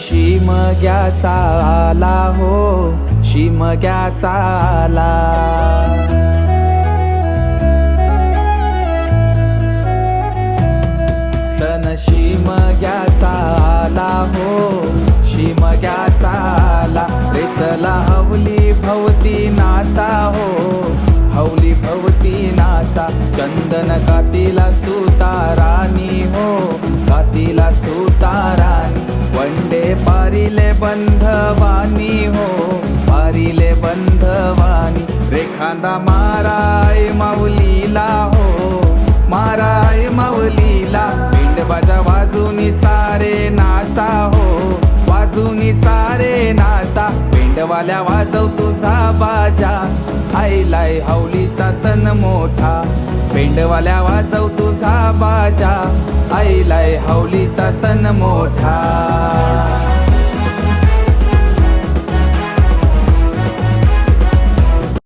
शिमग्याचा आला हो, शिमग्याचा आला. सण शिमग्याचा आला हो, शिमग्याचा आला. रे चला हवली भवती नाचा हो, हवली भवती नाचा. चंदन कातीला सुतारानी हो, कातीला सुतारानी. वंडे पारिले बंधवानी हो, पारिले बंधवानी. रेखांदा माराय माऊलीला हो, माराय माऊलीला. पिंडबाजा वाजूनी सारे नाचा हो, वाजूनी सारे नाचा. पिंडवाल्या वाजव तुझा बाजा, आईलाय हवलीचा सण मोठा. पिंडवाल्या वाजव तुझा बाजा, आईलाय हवलीचा सण मोठा.